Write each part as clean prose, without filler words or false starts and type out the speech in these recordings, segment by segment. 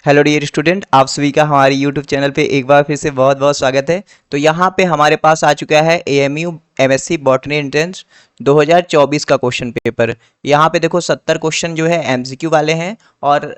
Hello dear student, आप सभी का हमारे यूट्यूब चैनल पे एक बार फिर से बहुत बहुत स्वागत है। तो यहाँ पे हमारे पास आ चुका है एएमयू एमएससी बॉटनी एंट्रेंस 2024 का क्वेश्चन पेपर। यहाँ पे देखो 70 क्वेश्चन जो है एमसीक्यू वाले हैं और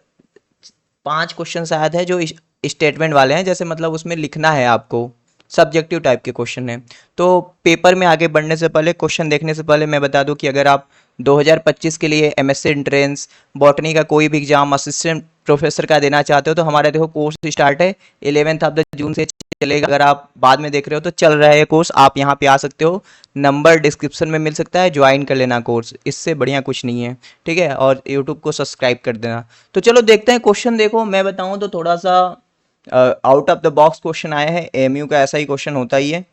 5 क्वेश्चन शायद है जो स्टेटमेंट वाले हैं, जैसे मतलब उसमें लिखना है आपको। सब्जेक्टिव टाइप के क्वेश्चन हैं। तो पेपर में आगे बढ़ने से पहले, क्वेश्चन देखने से पहले मैं बता दूं कि अगर आप 2025 के लिए एमएससी एंट्रेंस बॉटनी का कोई भी एग्जाम असिस्टेंट प्रोफेसर का देना चाहते हो तो हमारा देखो कोर्स स्टार्ट है 11 ऑफ द जून से चलेगा। अगर आप बाद में देख रहे हो तो चल रहा है ये कोर्स, आप यहाँ पे आ सकते हो। नंबर डिस्क्रिप्शन में मिल सकता है, ज्वाइन कर लेना कोर्स, इससे बढ़िया कुछ नहीं है। ठीक है, और यूट्यूब को सब्सक्राइब कर देना। तो चलो देखते हैं क्वेश्चन। देखो मैं बताऊं तो थोड़ा सा out of the box question आया है, एएमयू का ऐसा ही क्वेश्चन होता ही है।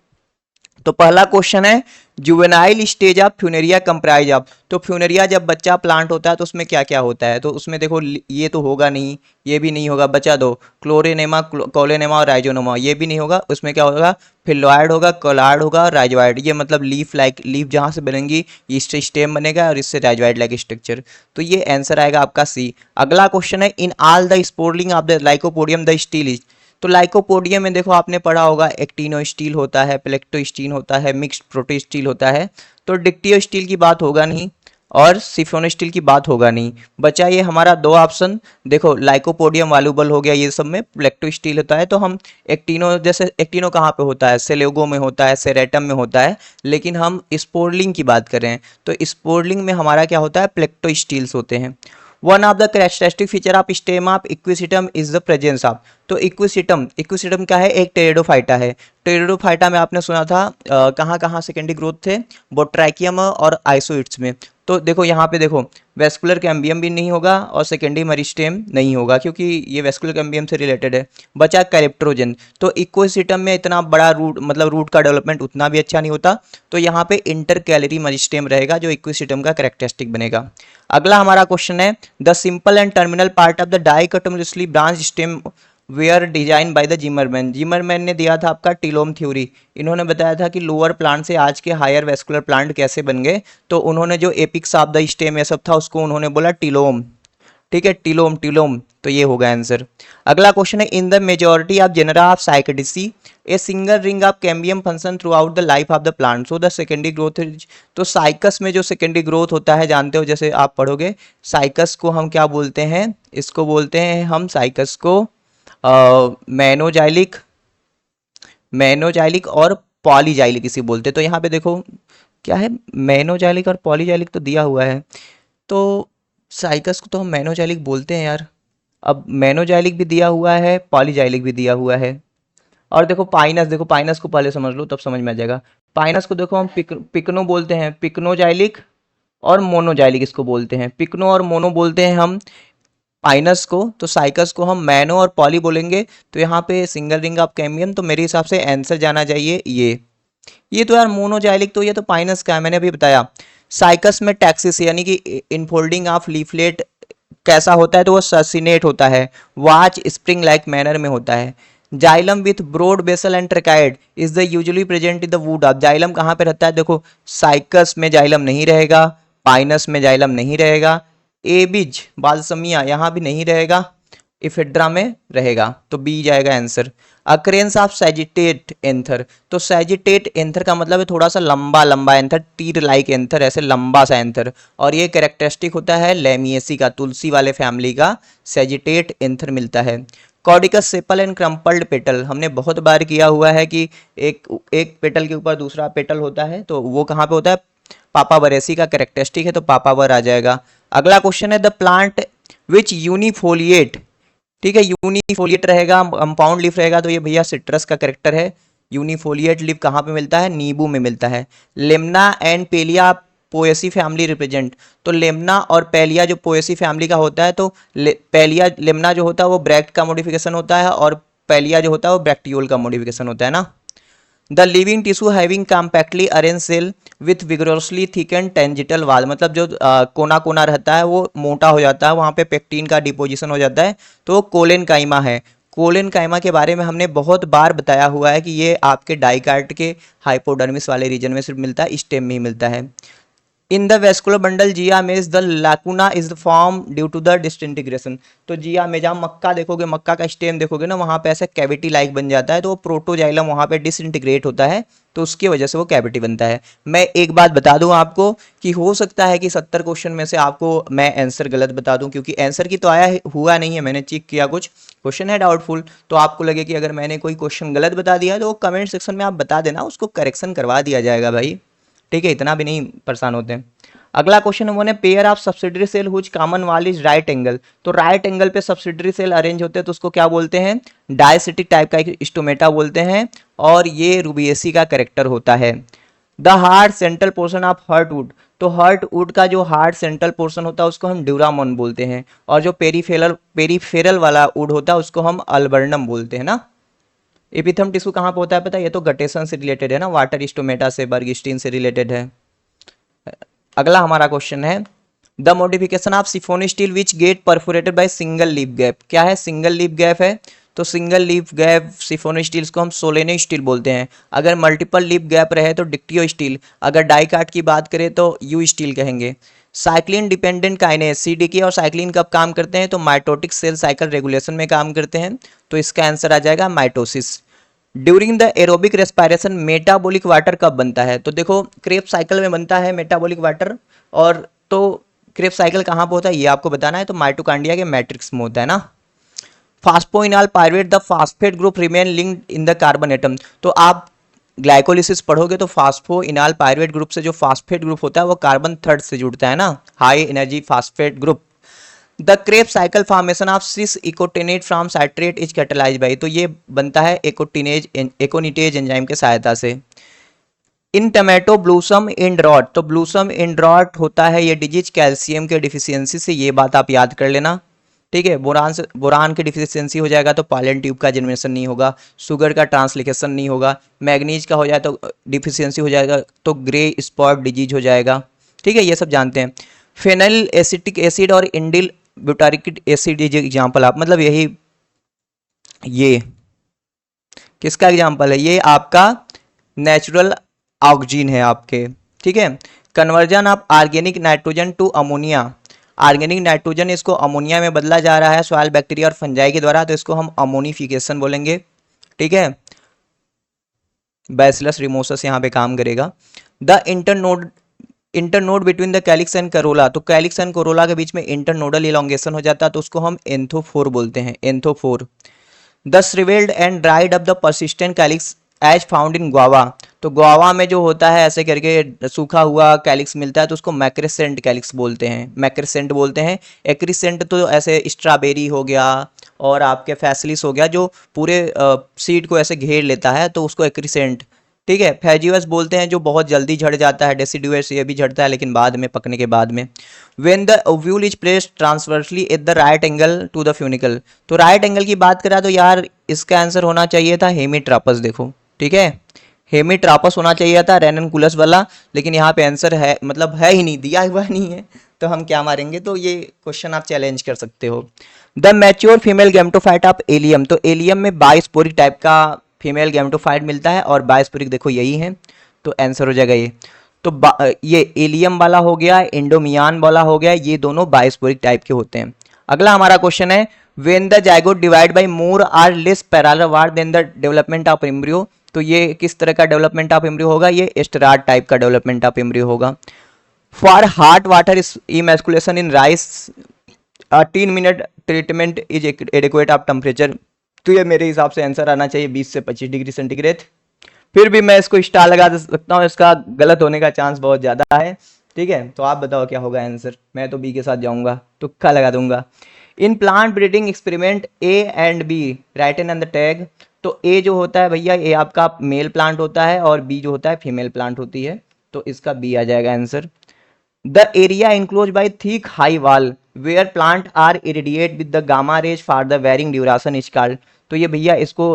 तो पहला क्वेश्चन है, juvenile stage of Funaria comprise of. तो फ्यूनेरिया जब बच्चा प्लांट होता है तो उसमें क्या क्या होता है, तो उसमें देखो ये तो होगा नहीं, ये भी नहीं होगा, बचा दो क्लोरेनेमा, कोलेनेमा और राइजोनोमा, ये भी नहीं होगा। उसमें क्या होगा, फिलोइड होगा, कोलाइड होगा और राइजोइड। ये मतलब लीफ लाइक, लीफ जहां से बनेंगी इससे स्टेम बनेगा और इससे राइजोइड लाइक स्ट्रक्चर। तो ये आंसर आएगा आपका सी। अगला क्वेश्चन है, in all the sporeling of the lycopodium the stele is. तो लाइकोपोडियम में देखो आपने पढ़ा होगा, एक्टिनो स्टील होता है, प्लेक्टो स्टील होता है, मिक्स्ड प्रोटी स्टील होता है। तो डिक्टियो स्टील की बात होगा नहीं और सिफोनो स्टील की बात होगा नहीं। बचा ये हमारा दो ऑप्शन। देखो लाइकोपोडियम वाल्यूबल हो गया, ये सब में प्लेक्टो स्टील होता है। तो हम एक्टिनो, जैसे एक्टिनो कहाँ पे होता है, सेलेगो में होता है, सेरेटम में होता है, लेकिन हम स्पोरलिंग की बात करें तो स्पोरलिंग में हमारा क्या होता है, प्लेक्टो स्टील्स होते हैं। One of the characteristic feature of stem of equisetum is the presence of. तो इक्विसिटम, इक्विसिटम क्या है, एक टेरिडोफाइटा है। टेरिडोफाइटा में आपने सुना था कहाँ कहाँ सेकेंडरी ग्रोथ थे, बोट्रैकियम और आइसोइड्स में। तो देखो यहाँ पे देखो वेस्कुलर कैम्बियम भी नहीं होगा और सेकेंडरी मेरिस्टेम नहीं होगा, क्योंकि ये वेस्कुलर कैम्बियम से रिलेटेड है। बचा कैरेप्टरोजन। तो इक्विसिटम में इतना बड़ा रूट, मतलब रूट का डेवलपमेंट उतना भी अच्छा नहीं होता। तो यहाँ पे इंटर कैलरी मेरिस्टेम रहेगा जो इक्विसिटम का कैरेक्टरिस्टिक बनेगा। अगला हमारा क्वेश्चन है, the simple and terminal part of the dichotomously branch stem were design by the Zimmermann. Zimmermann ने दिया था आपका टिलोम थ्योरी। इन्होंने बताया था कि लोअर प्लांट से आज के हायर वेस्कुलर प्लांट कैसे बन गए। तो उन्होंने जो एपिक्स ऑफ द स्टेम ये सब था उसको उन्होंने बोला टिलोम। ठीक है, टिलोम टिलोम, तो ये होगा आंसर। अगला क्वेश्चन है, in the majority of genera of Cycadaceae a single ring of cambium function throughout the life of the plant so the secondary growth is. तो साइकस में जो सेकेंडरी ग्रोथ होता है जानते हो, जैसे आप पढ़ोगे साइकस को हम क्या बोलते हैं, इसको बोलते हैं हम साइकस को मैनोजाइलिक, मैनोजाइलिक और पॉलीजाइलिक इसी बोलते हैं। तो यहाँ पे देखो क्या है, मैनोजाइलिक और पॉलीजाइलिक तो दिया हुआ है। तो साइकस को तो हम मैनोजाइलिक बोलते हैं यार। अब मैनोजाइलिक भी दिया हुआ है, पॉलीजाइलिक भी दिया हुआ है। और देखो पाइनस, देखो पाइनस को पहले समझ लो तब समझ में आ जाएगा। पाइनस को देखो हम पिकनो बोलते हैं, पिकनोजाइलिक और मोनोजाइलिक इसको बोलते हैं। पिकनो और मोनो बोलते हैं हम पाइनस को, तो साइकस को हम मैनो और पॉली बोलेंगे। तो यहाँ पे सिंगल रिंग ऑफ कैम्बियम, तो मेरे हिसाब से आंसर जाना चाहिए ये तो यार मोनोजाइलिक, तो ये तो पाइनस का है, मैंने अभी बताया। साइकस में टैक्सिस यानी कि इनफोल्डिंग ऑफ लीफलेट कैसा होता है, तो वो ससिनेट होता है, वाच स्प्रिंग लाइक मैनर में होता है। Xylem with broad basal end tracheid is the usually present in the wood of. Xylem कहाँ पे रहता है, देखो साइकस में जाइलम नहीं रहेगा, पाइनस में जाइलम नहीं रहेगा, एबिज बालसमिया यहाँ भी नहीं रहेगा, इफेड्रा में रहेगा। तो बी जाएगा answer. Occurrence of sagittate anther. तो सैजिटेट एंथर का मतलब है थोड़ा सा लंबा लंबा एंथर, तीर लाइक एंथर, ऐसे लंबा सा एंथर। और ये कैरेक्टरिस्टिक होता है लेमिएसी का, तुलसी वाले फैमिली का सैजिटेट एंथर मिलता है। कॉर्डिकस सेपल एंड क्रम्पल्ड पेटल, हमने बहुत बार किया हुआ है कि एक एक पेटल के ऊपर दूसरा पेटल होता है, तो वो कहाँ पे होता है, पापावरेसी का कैरेक्टरिस्टिक है, तो पापावर आ जाएगा। अगला क्वेश्चन है, द प्लांट विच यूनिफोलिएट। ठीक है, यूनिफोलिएट रहेगा, कंपाउंड लीफ रहेगा, तो ये भैया सिट्रस का कैरेक्टर है। यूनिफोलिएट लीफ कहाँ पे मिलता है, नींबू में मिलता है। Lemna and Pellia Poaceae family represent. तो लेमना और पेलिया जो पोएसी फैमिली का होता है, तो पेलिया लेमना जो होता है वो ब्रैक्ट का मॉडिफिकेशन होता है और पेलिया जो होता है वो ब्रैक्टियोल का मॉडिफिकेशन होता है ना। The living tissue having compactly arrange cell with vigorously thicken tangential wall. मतलब जो कोना कोना रहता है वो मोटा हो जाता है, वहाँ पे पेक्टिन का डिपोजिशन हो जाता है, तो कोलेन काइमा है। कोलेन काइमा के बारे में हमने बहुत बार बताया हुआ है कि ये आपके डाइकार्ट के हाइपोडर्मिस वाले रीजन में सिर्फ मिलता है, स्टेम में ही मिलता है। In the vascular bundle zea mays the lacuna is the form due to the disintegration. तो जिया में जहाँ मक्का देखोगे, मक्का का स्टेम देखोगे ना, वहाँ पे ऐसा कैविटी लाइक बन जाता है, तो वो प्रोटोजाइलम वहाँ पे डिसइंटीग्रेट होता है, तो उसकी वजह से वो कैविटी बनता है। मैं एक बात बता दूं आपको कि हो सकता है कि 70 क्वेश्चन में से आपको मैं आंसर गलत बता दूं, क्योंकि आंसर की तो हुआ नहीं है, मैंने चेक किया, कुछ क्वेश्चन है डाउटफुल, तो आपको लगे कि अगर मैंने कोई क्वेश्चन गलत बता दिया तो वो कमेंट सेक्शन में आप बता देना, उसको करेक्शन करवा दिया जाएगा भाई, ठीक है, इतना भी नहीं परेशान होते हैं। अगला क्वेश्चन हमने pair of subsidiary cell whose common wall is right angle. तो राइट एंगल पे सब्सिडरी सेल अरेंज होते हैं तो उसको क्या बोलते हैं, डायसिटिक टाइप का एक स्टोमेटा बोलते हैं, और ये रूबिएसी का करेक्टर होता है। The hard central portion of heartwood. तो हर्ट वुड का जो हार्ड सेंट्रल पोर्शन होता है उसको हम ड्यूरामोन बोलते हैं, और जो पेरीफेरल वाला वुड होता है उसको हम अल्बर्नम बोलते हैं ना। एपिथम टिश्यू कहाँ पे होता है पता है, ये तो गटेशन से रिलेटेड है ना, वाटर स्टोमेटा से, बर्गिस्टीन से रिलेटेड है। अगला हमारा क्वेश्चन है the modification of siphonostele which get perforated by single leaf gap. क्या है, सिंगल लीफ गैप है, तो single leaf gap siphonosteles को हम सोलेनो स्टील बोलते हैं। अगर मल्टीपल लीफ गैप रहे तो डिक्टियो स्टील, अगर डाई काट की बात करें तो यू स्टील कहेंगे। साइक्लिन डिपेंडेंट काइनेज सीडीके और साइक्लिन कब काम करते हैं, तो माइटोटिक सेल साइकिल रेगुलेशन में काम करते हैं, तो इसका आंसर आ जाएगा mitosis. During the aerobic respiration metabolic water कब बनता है, तो देखो क्रेब साइकिल में बनता है मेटाबॉलिक वाटर, और तो क्रेब साइकिल कहाँ पे होता है ये आपको बताना है, तो माइटोकांड्रिया के मैट्रिक्स में होता है ना। Phosphoenol pyruvate the phosphate group remain linked in the carbon atom. तो आप ग्लाइकोलिसिस पढ़ोगे तो फास्फोइनॉल पायरुवेट ग्रुप से जो फास्फेट ग्रुप होता है वो कार्बन थर्ड से जुड़ता है ना, high energy phosphate group. The Kreb cycle formation of cis aconitate from citrate is catalyse by. तो ये बनता है एकोनिटेज एंजाइम के सहायता से। In tomato blossom end rot. तो ब्लूसम इंड रॉट होता है ये डिजीज कैल्शियम के डिफिशियंसी से, ये बात आप याद कर लेना, ठीक है। बोरान की डिफिशियंसी हो जाएगा तो पॉलन ट्यूब का जनरेशन नहीं होगा, शुगर का ट्रांसलोकेशन नहीं होगा, मैग्नीज का हो जाए तो डिफिशियंसी हो जाएगा तो ग्रे स्पॉट डिजीज हो जाएगा, ठीक है, ये सब जानते हैं। फेनल एसिटिक एसिड और इंडिल ब्यूटारिक एसिड ये एग्जाम्पल आप, मतलब यही ये किसका एग्जाम्पल है, ये आपका नेचुरल ऑक्सीजन है आपके, ठीक है। Conversion of organic nitrogen to ammonia. Organic nitrogen इसको अमोनिया में बदला जा रहा है सॉइल बैक्टीरिया और फंजाई के द्वारा, तो इसको हम अमोनिफिकेशन बोलेंगे, ठीक है। बैसिलस रिमोसस यहाँ पे काम करेगा। The internode between the calyx and Corolla. तो कैलिक्स एंड कोरोला के बीच में इंटरनोडल इलोंगेशन हो जाता है तो उसको हम एंथोफोर बोलते हैं, anthophore. The shrivelled and dried up the persistent calyx as found in guava. तो गुआवा में जो होता है ऐसे करके सूखा हुआ कैलिक्स मिलता है तो उसको मैक्रेसेंट कैलिक्स बोलते हैं, मैक्रेसेंट बोलते हैं। एक्रीसेंट तो ऐसे स्ट्रॉबेरी हो गया और आपके फैसलिस हो गया जो पूरे सीड को ऐसे घेर लेता है तो उसको एक्रीसेंट, ठीक है। फैजिवस बोलते हैं जो बहुत जल्दी झड़ जाता है, डेसिडुअस ये भी झड़ता है लेकिन बाद में, पकने के बाद में। When the ovule is placed transversely at the right angle to the funicle. तो राइट एंगल की बात करा तो यार इसका आंसर होना चाहिए था हेमीट्रापस, देखो ठीक है, हेमीट्रापस होना चाहिए था रेननकुलस वाला, लेकिन यहाँ पे आंसर है, मतलब है ही नहीं, दिया हुआ नहीं है, तो हम क्या मारेंगे, तो ये क्वेश्चन आप चैलेंज कर सकते हो। The mature female gametophyte of allium. तो एलियम में बाइस्पोरिक टाइप का फीमेल गैमेटोफाइट मिलता है और बाइस्पोरिक देखो यही है, तो आंसर हो जाएगा ये। तो ये एलियम वाला हो गया, इंडोमियान वाला हो गया, ये दोनों बाइस्पोरिक टाइप के होते हैं। अगला हमारा क्वेश्चन है when the zygote divide by more or less parallel wall then the development of embryo. तो ये किस तरह का डेवलपमेंट ऑफ एम्ब्रियो होगा, ये एस्टेरॉयड टाइप का डेवलपमेंट ऑफ एम्ब्रियो होगा। For heart water emasculation in rice 3 minute treatment is adequate of temperature. तो ये मेरे हिसाब से आंसर आना चाहिए 20 से 25 डिग्री सेंटीग्रेड। फिर भी मैं इसको स्टार लगा सकता हूँ, इसका गलत होने का चांस बहुत ज़्यादा है, ठीक है। तो आप बताओ क्या होगा आंसर, मैं तो बी के साथ जाऊंगा, तुक्का लगा दूंगा। In plant breeding experiment A and B written on the tag. तो ए जो होता है भैया ये आपका मेल प्लांट होता है और बी जो होता है फीमेल प्लांट होती है, तो इसका बी आ जाएगा answer. The area enclose by thick high wall where plant are irradiate with the gamma rays for the varying duration is called. तो ये भैया इसको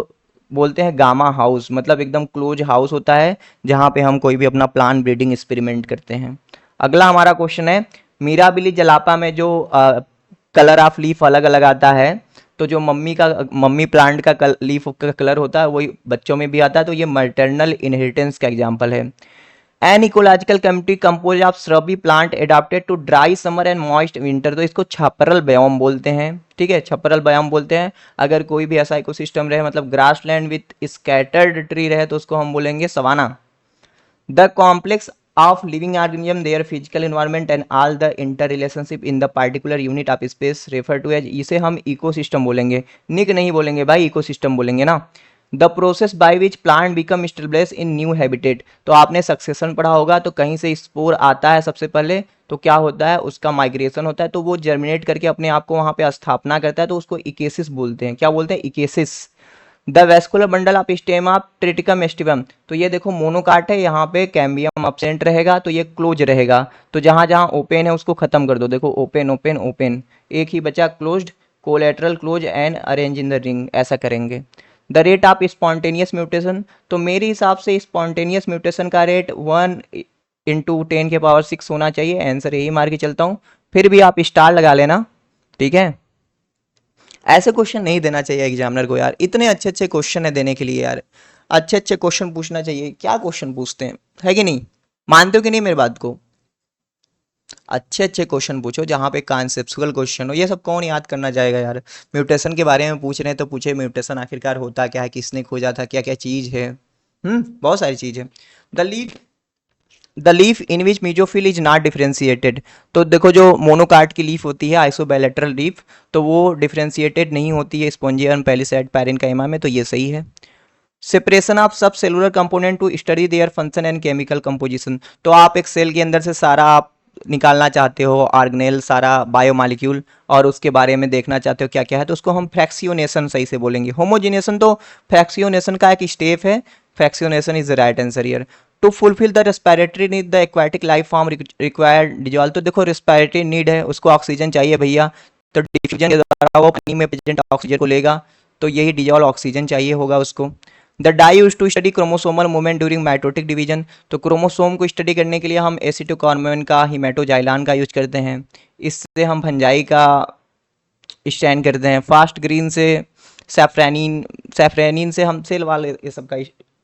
बोलते हैं गामा हाउस, मतलब एकदम क्लोज हाउस होता है जहाँ पे हम कोई भी अपना प्लांट ब्रीडिंग एक्सपेरिमेंट करते हैं। अगला हमारा क्वेश्चन है मीराबिली जलापा में जो कलर ऑफ लीफ अलग अलग आता है, तो जो मम्मी प्लांट का लीफ का कलर होता है वही बच्चों में भी आता है, तो ये मटर्नल इनहेरिटेंस का एग्जाम्पल है। An ecological community compose of shrubby plant adapted to dry summer and moist winter, तो इसको छपरल बयाम बोलते हैं। ठीक है, छपरल बयाम बोलते हैं। अगर कोई भी ऐसा इकोसिस्टम रहे, मतलब grassland with scattered tree रहे, तो उसको हम बोलेंगे savanna. The complex of living organism, their physical environment and all the interrelationship in the particular unit of space refer to as, इसे हम इकोसिस्टम बोलेंगे, निक नहीं बोलेंगे भाई, इकोसिस्टम बोलेंगे ना। The process by which plant become establish in new habitat, तो आपने सक्सेशन पढ़ा होगा, तो कहीं से स्पोर आता है सबसे पहले, तो क्या होता है, उसका माइग्रेशन होता है, तो वो जर्मिनेट करके अपने आप को वहाँ पे स्थापना करता है, तो उसको इकेसिस बोलते हैं। क्या बोलते हैं? Ecesis. The vascular bundle of stem of Triticum aestivum, तो ये देखो मोनोकाट है, यहाँ पे कैम्बियम अपसेंट रहेगा, तो ये क्लोज रहेगा, तो जहाँ जहाँ ओपन है उसको खत्म कर दो। देखो ओपन ओपन ओपन, एक ही बचा closed, collateral close and arrange in the ring, ऐसा करेंगे। The rate of spontaneous mutation, तो मेरे हिसाब से स्पॉन्टेनियस म्यूटेशन का रेट 1 × 10⁶ होना चाहिए, आंसर यही मार के चलता हूँ। फिर भी आप स्टार लगा लेना, ठीक है। ऐसे क्वेश्चन नहीं देना चाहिए एग्जामिनर को यार, इतने अच्छे अच्छे क्वेश्चन है देने के लिए यार, अच्छे अच्छे क्वेश्चन पूछना चाहिए। क्या क्वेश्चन पूछते हैं, है कि नहीं? मानते हो कि नहीं मेरी बात को? अच्छे अच्छे क्वेश्चन पूछो जहाँ पे कॉन्सेप्चुअल क्वेश्चन हो, ये सब कौन याद करना चाहेगा यार। म्यूटेशन के बारे में पूछ रहे हैं तो पूछे म्यूटेशन आखिरकार होता क्या है, किसने खोजा था, क्या क्या चीज़ है। बहुत सारी चीज़ है। The leaf in which mesophyll is not differentiated, तो देखो जो मोनोकाट की लीफ होती है आइसोबैलेटरल लीफ, तो वो डिफ्रेंशिएटेड नहीं होती है स्पोंजियम पैलिसैड पैरेन्काइमा में, तो ये सही है। Separation of subcellular component to study their function and chemical composition, तो आप एक सेल के अंदर से सारा आप निकालना चाहते हो ऑर्गेनेल, सारा बायोमॉलिक्यूल, और उसके बारे में देखना चाहते हो क्या क्या है, तो उसको हम फ्रैक्सियोनेशन सही से बोलेंगे। होमोजिनेशन तो फ्रैक्सियोनेशन का एक स्टेप है, fractionation is the right answer here. To fulfil the respiratory need the aquatic life form required dissolve, तो देखो रेस्पिरेटरी नीड है, उसको ऑक्सीजन चाहिए भैया, तो डिफ्यूजन के द्वारा वो पानी में प्रेजेंट ऑक्सीजन को लेगा, तो यही डिजॉल्व ऑक्सीजन चाहिए होगा उसको। The dye used to study chromosomal movement during mitotic division, तो क्रोमोसोम को स्टडी करने के लिए हम एसिटोकार्बोन का हिमेटोजाइलान का यूज करते हैं, इससे हम फंजाई का स्टैंड करते हैं। फास्ट ग्रीन से सैफ्रानिन, सैफ्रानिन से हम सेल वाले ये सब का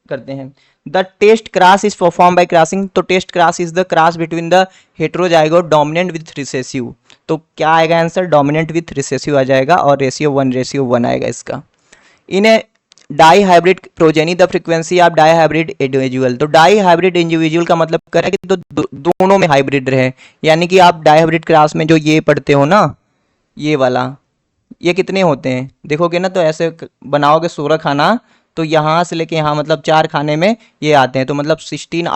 करते हैं। The test cross is perform by crossing, तो test cross is the cross between the heterozygote dominant with recessive, तो क्या आएगा आंसर? डोमिनेंट विथ रिसेसिव आ जाएगा, और रेशियो 1:1 आएगा इसका। In a dihybrid progeny the frequency of dihybrid individual, तो डाई हाइब्रिड इंडिविजुअल का मतलब कर रहा है कि दोनों में हाइब्रिड रहे, यानी कि आप डाई हाइब्रिड क्लास में जो ये पढ़ते हो ना, ये वाला, ये कितने होते हैं देखोगे ना, तो ऐसे बनाओगे 16 खाना, तो यहाँ से लेके यहाँ मतलब 4 खाने में ये आते हैं, तो मतलब 4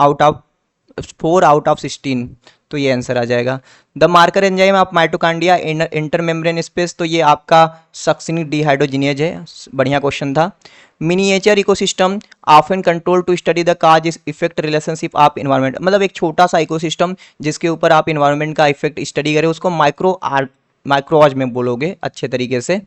आउट ऑफ 16, तो ये आंसर आ जाएगा। The marker enzyme of mitochondria intermembrane space, तो ये आपका सक्सिनिक डिहाइड्रोजिनेज है, बढ़िया क्वेश्चन था। Miniature ecosystem often control to study the cause effect relationship of environment, मतलब एक छोटा सा इकोसिस्टम जिसके ऊपर आप इन्वायरमेंट का इफेक्ट स्टडी करें, उसको माइक्रोज में बोलोगे अच्छे तरीके से।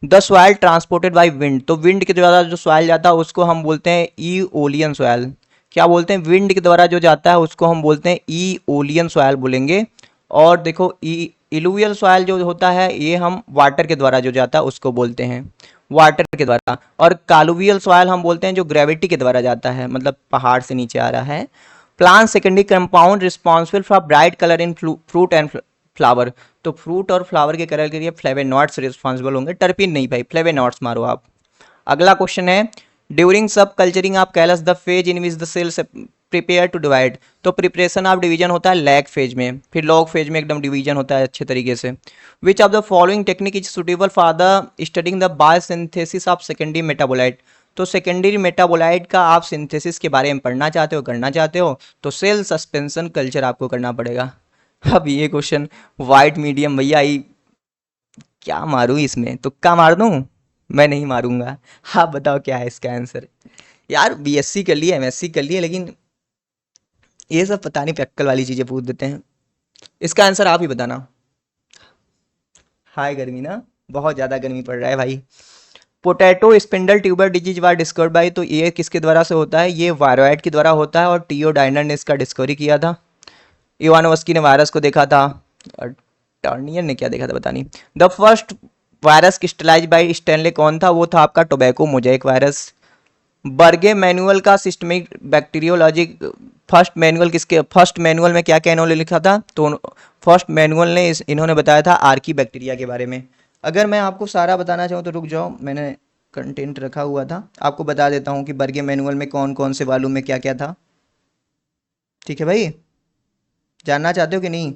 The soil transported by wind, तो विंड के द्वारा जो सॉइल जाता है उसको हम बोलते हैं ईओलियन सॉइल। क्या बोलते हैं? विंड के द्वारा जो जाता है उसको हम बोलते हैं ईओलियन सॉइल बोलेंगे। और देखो इलुवियल सॉइल जो होता है ये हम वाटर के द्वारा जो जाता है उसको बोलते हैं वाटर के द्वारा। और कालुवियल सॉइल हम बोलते हैं जो ग्रेविटी के द्वारा जाता है, मतलब पहाड़ से नीचे आ रहा है। Plant secondary compound responsible for bright colour in fruit and flower, तो फ्रूट और फ्लावर के कलर के लिए फ्लेवेनॉइड्स रिस्पॉन्सिबल होंगे, टर्पिन नहीं भाई, फ्लेवेनॉइड्स मारो आप। अगला क्वेश्चन है during subculturing of callus the phase in which the cells prepare to divide, तो प्रिपरेशन ऑफ डिवीजन होता है लैग फेज में, फिर लॉग फेज में एकदम डिवीजन होता है अच्छे तरीके से। विच of the following technique is suitable for the studying the biosynthesis of secondary metabolite, तो सेकेंडरी मेटाबोलाइट का आप सिंथेसिस के बारे में पढ़ना चाहते हो, करना चाहते हो, तो सेल सस्पेंशन कल्चर आपको करना पड़ेगा। अब ये क्वेश्चन वाइट मीडियम भैया, क्या मारूं इसमें, तुक्का मार दूं? मैं नहीं मारूंगा। आप बताओ क्या है इसका आंसर। यार बीएससी कर लिए, एमएससी कर लिए, लेकिन ये सब पता नहीं पैक्कल वाली चीजें पूछ देते हैं। इसका आंसर आप ही बताना। हाय गर्मी ना, बहुत ज्यादा गर्मी पड़ रहा है भाई। Potato spindle tuber disease war discovered by, तो ये किसके द्वारा से होता है? ये वायरॉइड के द्वारा होता है, और टीओडाइनर ने इसका डिस्कवरी किया था। इवानोवस्की ने वायरस को देखा था, और टर्नियर ने क्या देखा था पता नहीं। The first virus crystallize by Stanley कौन था? वो था आपका tobacco mosaic virus. Bergey manual का सिस्टमिक बैक्टीरियोलॉजी फर्स्ट मैनुअल में क्या क्या इन्होंने लिखा था, तो फर्स्ट मैनुअल ने इन्होंने बताया था आर्की बैक्टीरिया के बारे में। अगर मैं आपको सारा बताना चाहूँ तो रुक जाओ, मैंने कंटेंट रखा हुआ था, आपको बता देता हूँ कि बर्गे मैनुअल में कौन कौन से वाल्यूम में क्या क्या था। ठीक है भाई, जानना चाहते हो कि नहीं?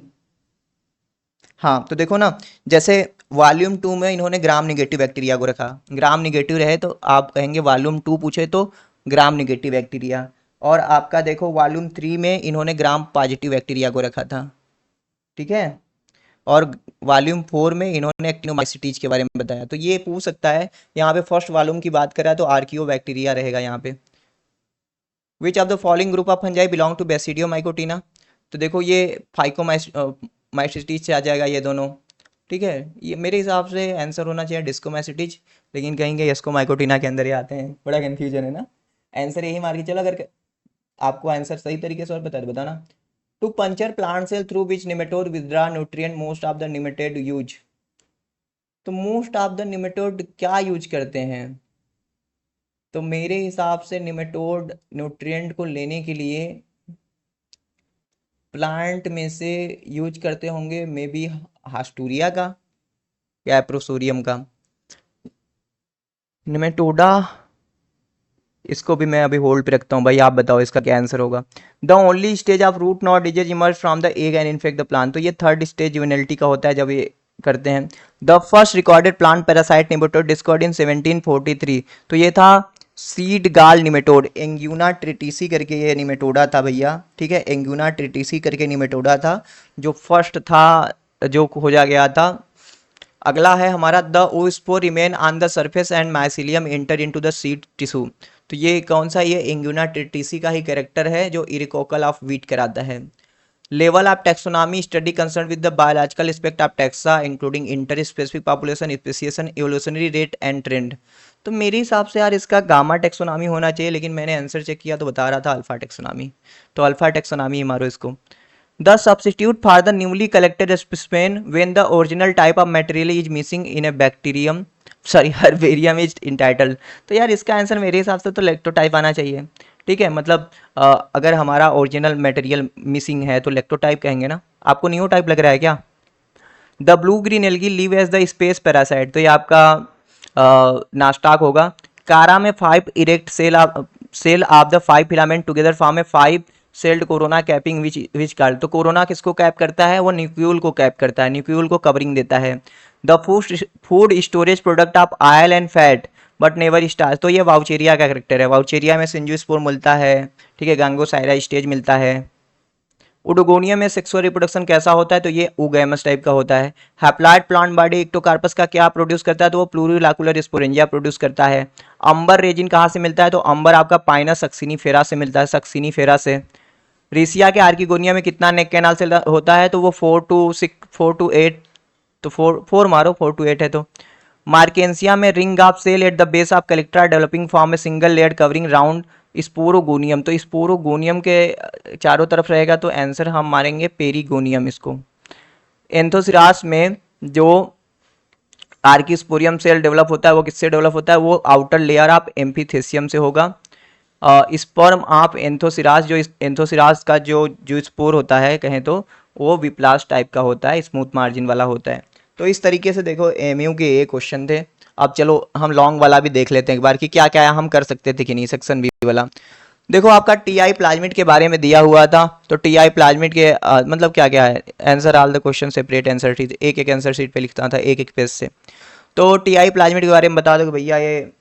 हाँ तो देखो ना, जैसे वॉल्यूम 2 में इन्होंने ग्राम निगेटिव बैक्टीरिया को रखा, ग्राम निगेटिव रहे तो आप कहेंगे वॉल्यूम 2 पूछे तो ग्राम निगेटिव बैक्टीरिया। और आपका देखो वॉल्यूम 3 में इन्होंने ग्राम पॉजिटिव बैक्टीरिया को रखा था। ठीक है। और वॉल्यूम 4 में इन्होंने एक्टिनोमाइसिटीज के बारे में बताया। तो ये पूछ सकता है, यहाँ पे फर्स्ट वॉल्यूम की बात करा तो आर्कियो बैक्टीरिया रहेगा यहाँ पे। Which of the following group of fungi belong to Basidiomycotina. तो देखो ये फाइकोमाइसिटीज से आ जाएगा ये दोनों। ठीक है, ये मेरे हिसाब से आंसर होना चाहिए डिस्कोमाइसिटीज, लेकिन कहेंगे यसको माइकोटीना के अंदर ही आते हैं, बड़ा कंफ्यूजन है ना। आंसर यही मार के चलो, अगर आपको आंसर सही तरीके से और बताना। To puncture plant cell through which nematode withdraw nutrient most of the nematode use. तो मोस्ट ऑफ द निमेटोड क्या यूज करते हैं? तो मेरे हिसाब से निमेटोड न्यूट्रिएंट को लेने के लिए प्लांट में से यूज करते होंगे मे बी हास्टूरिया का या एप्रोसोरियम का। निमेटोडा, इसको भी मैं अभी होल्ड पे रखता हूँ भाई, आप बताओ इसका क्या आंसर होगा। The only stage of root knot disease emerge from the egg and infect the plant. तो ये थर्ड स्टेज जुवेनिलिटी का होता है जब ये करते हैं। The first recorded plant parasite nematode discovered in 1743। तो ये था सीड गाल निमेटोड, एंग्यूना ट्रिटिसी करके ये निमेटोडा था भैया। ठीक है, एंग्यूना ट्रिटिसी करके निमेटोडा था जो फर्स्ट था, जो खोजा गया था। अगला है हमारा the oospore remain on the surface and mycelium enter into the seed tissue. तो ये कौन सा, ये एंग्यूना ट्रिटिसी का ही कैरेक्टर है जो इरिकोकल ऑफ वीट कराता है। Level of taxonomy study concern with the biological aspect of taxa including inter specific population speciation evolutionary rate and trend. तो मेरे हिसाब से यार इसका गामा टेक्सोनॉमी होना चाहिए, लेकिन मैंने आंसर चेक किया तो बता रहा था अल्फा टेक्सोनॉमी। तो अल्फा टेक्सोनॉमी मारो इसको। The substitute for the newly collected specimen when the original type of material is missing in a bacterium herbarium is entitled। तो यार इसका आंसर मेरे हिसाब से तो लेक्टोटाइप आना चाहिए। ठीक है, मतलब अगर हमारा ओरिजिनल मटेरियल मिसिंग है तो लेक्टोटाइप कहेंगे ना। आपको नियोटाइप लग रहा है क्या? The blue green algae live as the space parasite. तो ये आपका नास्टाक होगा। कारा में 5 erect cell of the 5 filament together form a 5 celled corona capping which card. तो कोरोना किसको कैप करता है? वो न्यूक्लियोल को कैप करता है, न्यूक्लियोल को कवरिंग देता है। The food storage product of oil and fat but never starch. तो ये वाउचेरिया का करेक्टर है। वाउचेरिया में सिंजुस्पोर मिलता है। ठीक है, गैंगोसाइरा स्टेज मिलता है। उडोगोनियम में सेक्सुअल रिप्रोडक्शन कैसा होता है? तो ये ओगैमस टाइप का होता है। हैप्लॉइड प्लांट बॉडी एक्टोकार्पस का क्या प्रोड्यूस करता है? तो वो प्लूरिलाकुलर स्पोरेंजिया प्रोड्यूस करता है। अंबर रेजिन कहाँ से मिलता है? तो अंबर आपका पाइनस सक्सिनीफेरा से मिलता है, सक्सिनीफेरा से। रीसिया के आर्किगोनिया में कितना नेक कैनाल से होता है? तो वो 4 to 8। तो 4 मारो, 4 to 8 है। तो मार्केंसिया में ring of cell at the base of calyptra developing form में single layer covering round sporogonium. तो स्पोरोगोनियम के चारों तरफ रहेगा, तो आंसर हम मारेंगे पेरीगोनियम इसको। एंथोसिरास में जो आर्किस्पोरियम सेल डेवलप होता है वो किससे डेवलप होता है? वो आउटर लेयर ऑफ एम्फीथेसियम से होगा। स्पर्म ऑफ एंथोसिरास, जो एंथोसिरास का जो स्पोर होता है कहें तो वो विप्लास्ट टाइप का होता है, स्मूथ मार्जिन वाला होता है। तो इस तरीके से देखो एमयू के ये क्वेश्चन थे। अब चलो हम लॉन्ग वाला भी देख लेते हैं एक बार कि क्या क्या हम कर सकते थे कि नहीं, सेक्शन बी वाला। देखो आपका टीआई प्लाज्मिड के बारे में दिया हुआ था। तो टीआई प्लाज्मिड के मतलब क्या क्या है, answer all the question separate answer sheet, एक एक आंसर शीट पे लिखता था एक एक पेज से। तो टीआई प्लाज्मिड के बारे में बता दो कि भैया ये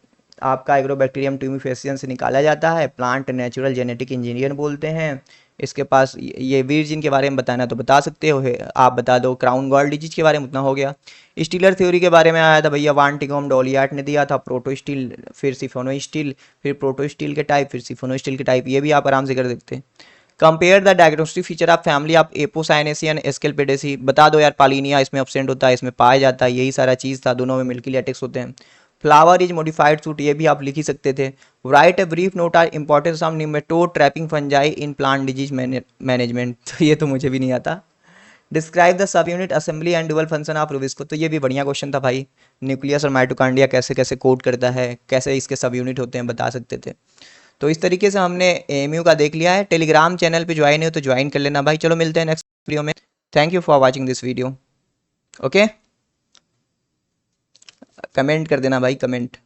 आपका एग्रोबैक्टीरियम ट्यूमिफेसियन से निकाला जाता है, प्लांट नेचुरल जेनेटिक इंजीनियर बोलते हैं। इसके पास ये वीरजिन के बारे में बताना तो बता सकते हो, आप बता दो। क्राउन गॉल डिजीज के बारे में उतना हो गया। स्टीलर थ्योरी के बारे में आया था भैया, वांटिकॉम डोलियाट ने दिया था। प्रोटो स्टील, फिर सिफोनो स्टील, फिर प्रोटो स्टील के टाइप, फिर सिफोनो स्टील के टाइप, ये भी आप आराम से कर सकते हैं। Compare the diagnostic feature of family of Apocynaceae Asclepiadaceae. बता दो यार, पालिनिया इसमें एब्सेंट होता है, इसमें पाया जाता है, यही सारा चीज़ था। दोनों में मिल्की लैटेक्स होते हैं। फ्लावर इज मॉडिफाइड सूट, ये भी आप लिख ही सकते थे। Write a brief note are importance of nematode trapping fungi in plant disease management. तो ये तो मुझे भी नहीं आता। Describe the subunit assembly and dual function of RuBisCO, तो ये भी बढ़िया क्वेश्चन था भाई। न्यूक्लियस और माइटोकॉन्ड्रिया कैसे कैसे कोड करता है, कैसे इसके सब यूनिट होते हैं, बता सकते थे। तो इस तरीके से हमने एएमयू का देख लिया है। टेलीग्राम चैनल पे ज्वाइन हो तो ज्वाइन कर लेना भाई। चलो मिलते हैं नेक्स्ट वीडियो में। Thank you for watching this video. Okay, comment कर देना भाई, कमेंट।